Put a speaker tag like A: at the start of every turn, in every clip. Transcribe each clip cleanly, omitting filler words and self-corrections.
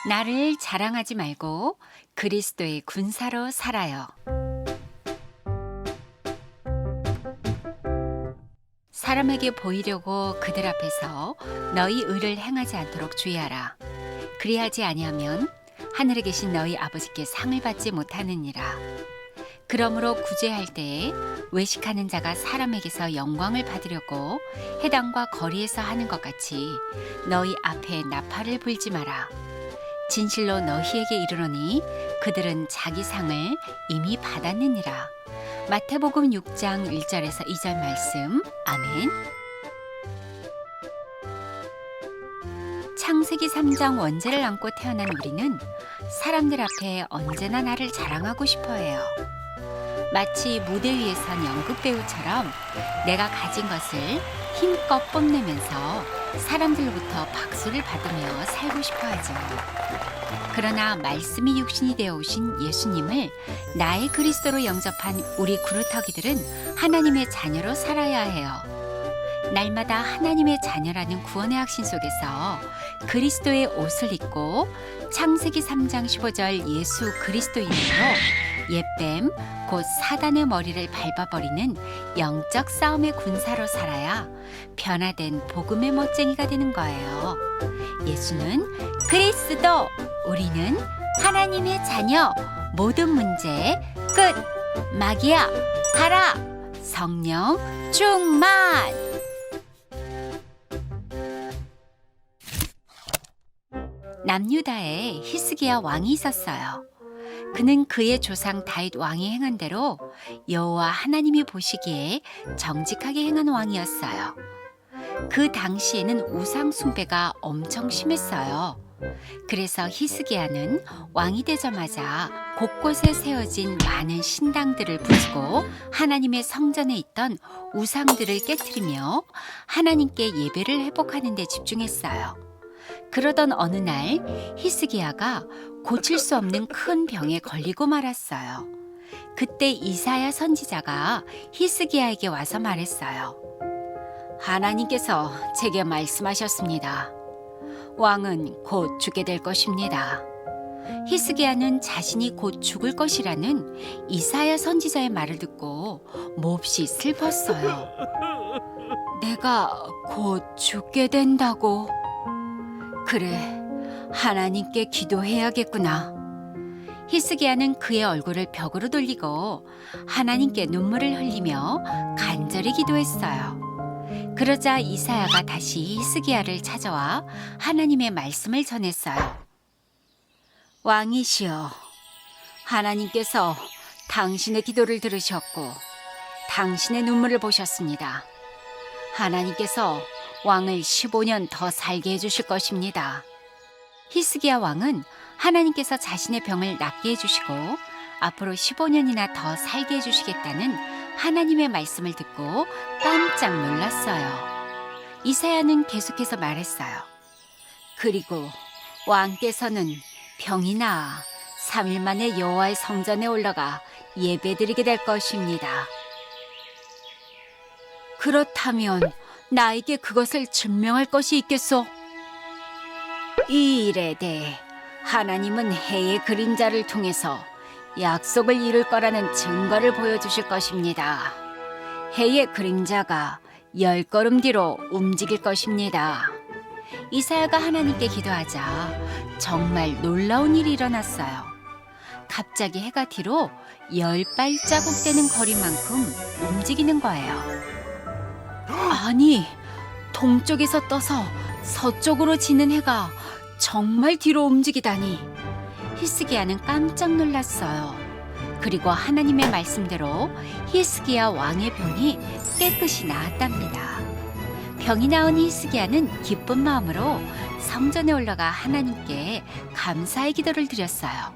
A: 나를 자랑하지 말고 그리스도의 군사로 살아요. 사람에게 보이려고 그들 앞에서 너희 의를 행하지 않도록 주의하라. 그리하지 아니하면 하늘에 계신 너희 아버지께 상을 받지 못하느니라. 그러므로 구제할 때에 외식하는 자가 사람에게서 영광을 받으려고 해당과 거리에서 하는 것 같이 너희 앞에 나팔을 불지 마라. 진실로 너희에게 이르노니 그들은 자기 상을 이미 받았느니라. 마태복음 6장 1절에서 2절 말씀. 아멘. 창세기 3장 원죄를 안고 태어난 우리는 사람들 앞에 언제나 나를 자랑하고 싶어해요. 마치 무대 위에 선 연극배우처럼 내가 가진 것을 힘껏 뽐내면서 사람들로부터 박수를 받으며 살고 싶어하죠. 그러나 말씀이 육신이 되어 오신 예수님을 나의 그리스도로 영접한 우리 그루터기들은 하나님의 자녀로 살아야 해요. 날마다 하나님의 자녀라는 구원의 확신 속에서 그리스도의 옷을 입고 창세기 3장 15절 예수 그리스도인으로 옛뱀 곧 사단의 머리를 밟아버리는 영적 싸움의 군사로 살아야 변화된 복음의 멋쟁이가 되는 거예요. 예수는 그리스도, 우리는 하나님의 자녀. 모든 문제 끝. 마귀야 가라. 성령 충만. 남유다에 히스기야 왕이 있었어요. 그는 그의 조상 다윗 왕이 행한 대로 여호와 하나님이 보시기에 정직하게 행한 왕이었어요. 그 당시에는 우상 숭배가 엄청 심했어요. 그래서 히스기야는 왕이 되자마자 곳곳에 세워진 많은 신당들을 부수고 하나님의 성전에 있던 우상들을 깨트리며 하나님께 예배를 회복하는 데 집중했어요. 그러던 어느 날 히스기야가 고칠 수 없는 큰 병에 걸리고 말았어요. 그때 이사야 선지자가 히스기야에게 와서 말했어요. 하나님께서 제게 말씀하셨습니다. 왕은 곧 죽게 될 것입니다. 히스기야는 자신이 곧 죽을 것이라는 이사야 선지자의 말을 듣고 몹시 슬펐어요. 내가 곧 죽게 된다고? 그래, 하나님께 기도해야겠구나. 히스기야는 그의 얼굴을 벽으로 돌리고 하나님께 눈물을 흘리며 간절히 기도했어요. 그러자 이사야가 다시 히스기야를 찾아와 하나님의 말씀을 전했어요. 왕이시여, 하나님께서 당신의 기도를 들으셨고 당신의 눈물을 보셨습니다. 하나님께서 왕을 15년 더 살게 해주실 것입니다. 히스기야 왕은 하나님께서 자신의 병을 낫게 해주시고 앞으로 15년이나 더 살게 해주시겠다는 하나님의 말씀을 듣고 깜짝 놀랐어요. 이사야는 계속해서 말했어요. 그리고 왕께서는 병이 나아 3일 만에 여호와의 성전에 올라가 예배드리게 될 것입니다. 그렇다면 나에게 그것을 증명할 것이 있겠소? 이 일에 대해 하나님은 해의 그림자를 통해서 약속을 이룰 거라는 증거를 보여주실 것입니다. 해의 그림자가 10걸음 뒤로 움직일 것입니다. 이사야가 하나님께 기도하자 정말 놀라운 일이 일어났어요. 갑자기 해가 뒤로 10발자국 되는 거리만큼 움직이는 거예요. 아니, 동쪽에서 떠서 서쪽으로 지는 해가 정말 뒤로 움직이다니. 히스기야는 깜짝 놀랐어요. 그리고 하나님의 말씀대로 히스기야 왕의 병이 깨끗이 나았답니다. 병이 나은 히스기야는 기쁜 마음으로 성전에 올라가 하나님께 감사의 기도를 드렸어요.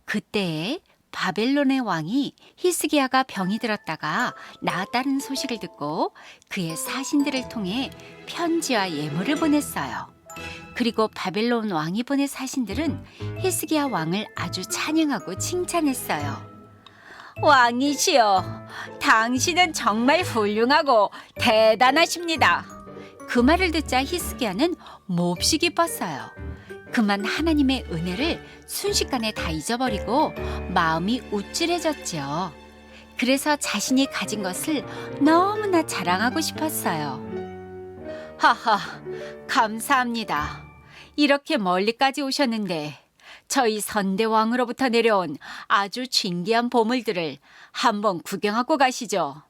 A: 그때에 바벨론의 왕이 히스기야가 병이 들었다가 나았다는 소식을 듣고 그의 사신들을 통해 편지와 예물을 보냈어요. 그리고 바벨론 왕이 보낸 사신들은 히스기야 왕을 아주 찬양하고 칭찬했어요. 왕이시여, 당신은 정말 훌륭하고 대단하십니다. 그 말을 듣자 히스기야는 몹시 기뻤어요. 그만 하나님의 은혜를 순식간에 다 잊어버리고 마음이 우쭐해졌지요. 그래서 자신이 가진 것을 너무나 자랑하고 싶었어요. 하하, 감사합니다. 이렇게 멀리까지 오셨는데 저희 선대왕으로부터 내려온 아주 진귀한 보물들을 한번 구경하고 가시죠.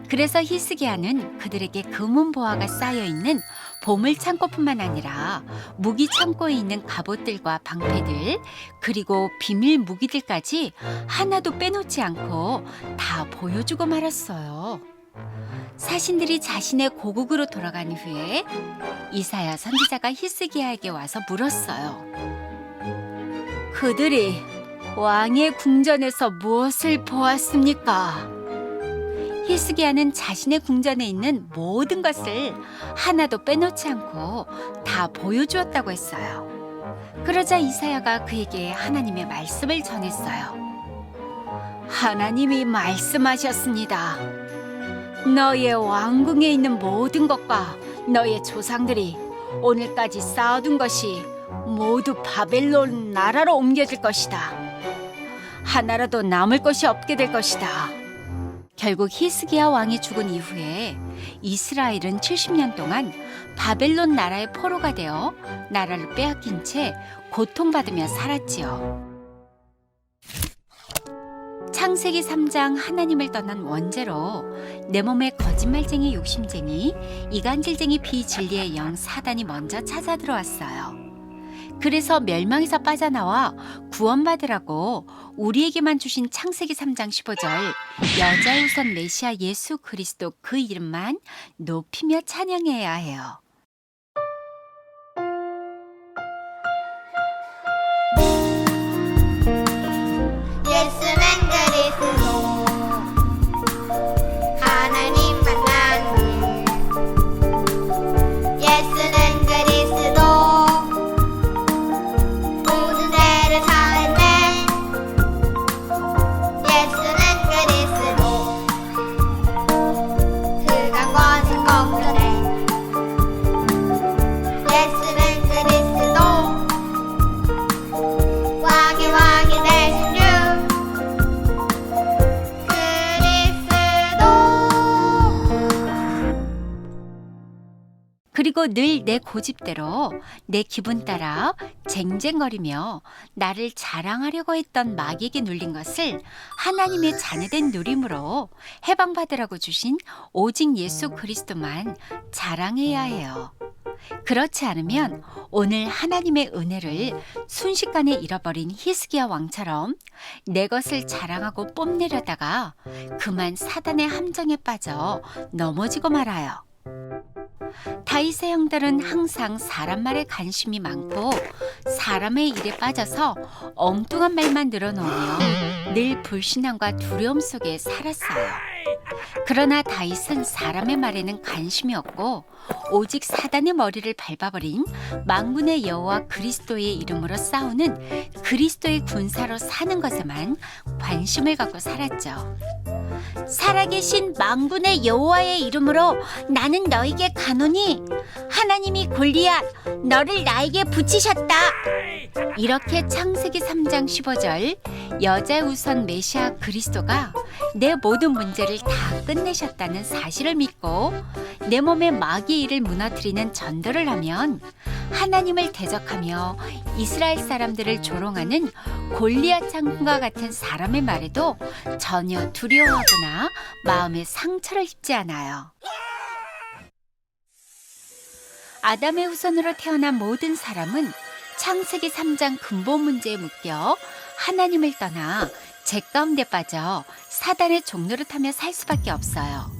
A: 그래서 히스기야는 그들에게 금은보화가 쌓여있는 보물 창고뿐만 아니라 무기 창고에 있는 갑옷들과 방패들, 그리고 비밀 무기들까지 하나도 빼놓지 않고 다 보여주고 말았어요. 사신들이 자신의 고국으로 돌아간 후에 이사야 선지자가 히스기야에게 와서 물었어요. 그들이 왕의 궁전에서 무엇을 보았습니까? 히스기야는 자신의 궁전에 있는 모든 것을 하나도 빼놓지 않고 다 보여주었다고 했어요. 그러자 이사야가 그에게 하나님의 말씀을 전했어요. 하나님이 말씀하셨습니다. 너의 왕궁에 있는 모든 것과 너의 조상들이 오늘까지 쌓아둔 것이 모두 바벨론 나라로 옮겨질 것이다. 하나라도 남을 것이 없게 될 것이다. 결국 히스기야 왕이 죽은 이후에 이스라엘은 70년 동안 바벨론 나라의 포로가 되어 나라를 빼앗긴 채 고통받으며 살았지요. 창세기 3장 하나님을 떠난 원죄로 내 몸에 거짓말쟁이 욕심쟁이 이간질쟁이 비진리의 영 사단이 먼저 찾아 들어왔어요. 그래서 멸망에서 빠져나와 구원받으라고 우리에게만 주신 창세기 3장 15절 여자의 우선 메시아 예수 그리스도 그 이름만 높이며 찬양해야 해요.
B: 예수는 그리스도 하나님 만난 예수는 그리스도 모든 죄를 사했네 예수는 그리스도 그가 권세 꺾으네 예수는 그리스도 왕의 왕이 되신 주
A: 그리고 늘 내 고집대로 내 기분 따라 쟁쟁거리며 나를 자랑하려고 했던 마귀에게 눌린 것을 하나님의 자녀된 누림으로 해방받으라고 주신 오직 예수 그리스도만 자랑해야 해요. 그렇지 않으면 오늘 하나님의 은혜를 순식간에 잃어버린 히스기야 왕처럼 내 것을 자랑하고 뽐내려다가 그만 사단의 함정에 빠져 넘어지고 말아요. 다윗의 형들은 항상 사람 말에 관심이 많고 사람의 일에 빠져서 엉뚱한 말만 늘어놓으며 늘 불신앙과 두려움 속에 살았어요. 그러나 다윗은 사람의 말에는 관심이 없고 오직 사단의 머리를 밟아버린 만군의 여호와 그리스도의 이름으로 싸우는 그리스도의 군사로 사는 것에만 관심을 갖고 살았죠. 살아계신 만군의 여호와의 이름으로 나는 너에게 가노니 하나님이 골리앗 너를 나에게 붙이셨다. 이렇게 창세기 3장 15절 여자의 우선 메시아 그리스도가 내 모든 문제를 다 끝내셨다는 사실을 믿고 내 몸의 마귀의 일을 무너뜨리는 전도를 하면 하나님을 대적하며 이스라엘 사람들을 조롱하는 골리앗 장군과 같은 사람의 말에도 전혀 두려워하거나 마음에 상처를 입지 않아요. 아담의 후손으로 태어난 모든 사람은 창세기 3장 근본 문제에 묶여 하나님을 떠나 죄 가운데 빠져 사단의 종노릇하며 살 수밖에 없어요.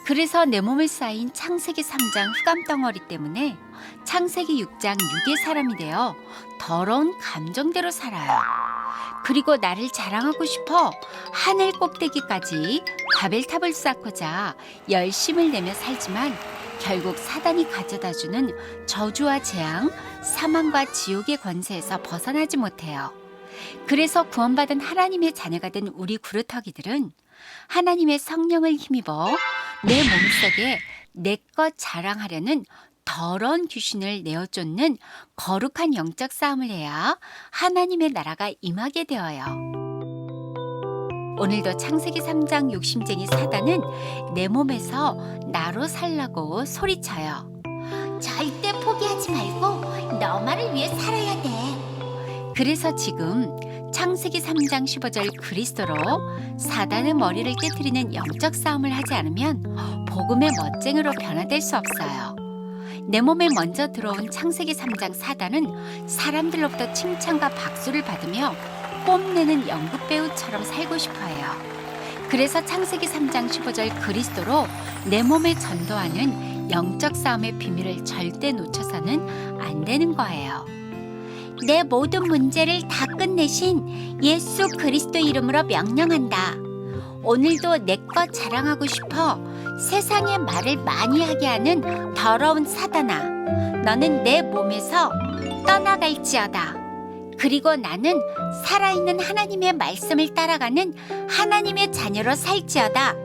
A: 그래서 내 몸에 쌓인 창세기 3장 흑암 덩어리 때문에 창세기 6장 육의 사람이 되어 더러운 감정대로 살아요. 그리고 나를 자랑하고 싶어 하늘 꼭대기까지 바벨탑을 쌓고자 열심을 내며 살지만 결국 사단이 가져다주는 저주와 재앙, 사망과 지옥의 권세에서 벗어나지 못해요. 그래서 구원받은 하나님의 자녀가 된 우리 구루터기들은 하나님의 성령을 힘입어 내 몸속에 내 것 자랑하려는 더러운 귀신을 내어 쫓는 거룩한 영적 싸움을 해야 하나님의 나라가 임하게 되어요. 오늘도 창세기 3장 욕심쟁이 사단은 내 몸에서 나로 살라고 소리쳐요. 절대 포기하지 말고 너만을 위해 살아야 돼. 그래서 지금 창세기 3장 15절 그리스도로 사단의 머리를 깨트리는 영적 싸움을 하지 않으면 복음의 멋쟁이로 변화될 수 없어요. 내 몸에 먼저 들어온 창세기 3장 사단은 사람들로부터 칭찬과 박수를 받으며 뽐내는 연극배우처럼 살고 싶어요. 그래서 창세기 3장 15절 그리스도로 내 몸에 전도하는 영적 싸움의 비밀을 절대 놓쳐서는 안 되는 거예요. 내 모든 문제를 다 끝내신 예수 그리스도 이름으로 명령한다. 오늘도 내 것 자랑하고 싶어 세상의 말을 많이 하게 하는 더러운 사단아, 너는 내 몸에서 떠나갈지어다. 그리고 나는 살아있는 하나님의 말씀을 따라가는 하나님의 자녀로 살지어다.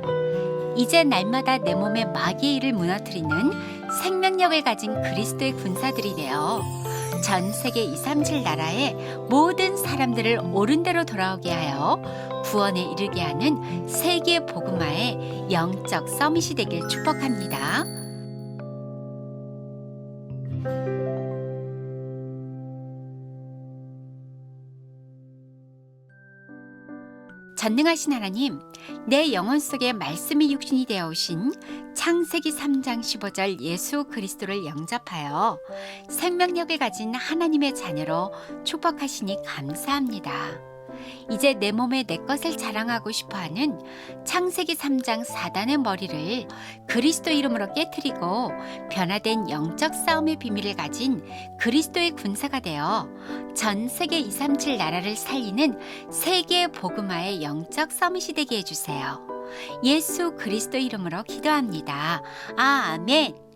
A: 이제 날마다 내 몸의 마귀의 일을 무너뜨리는 생명력을 가진 그리스도의 군사들이 되어 전 세계 237 나라의 모든 사람들을 옳은 대로 돌아오게 하여 구원에 이르게 하는 세계 복음화의 영적 서밋이 되길 축복합니다. 전능하신 하나님, 내 영혼 속에 말씀이 육신이 되어 오신 창세기 3장 15절 예수 그리스도를 영접하여 생명력을 가진 하나님의 자녀로 축복하시니 감사합니다. 이제 내 몸에 내 것을 자랑하고 싶어하는 창세기 3장 사단의 머리를 그리스도 이름으로 깨트리고 변화된 영적 싸움의 비밀을 가진 그리스도의 군사가 되어 전 세계 237 나라를 살리는 세계 복음화의 영적 서밋이 되게 해주세요. 예수 그리스도 이름으로 기도합니다. 아멘.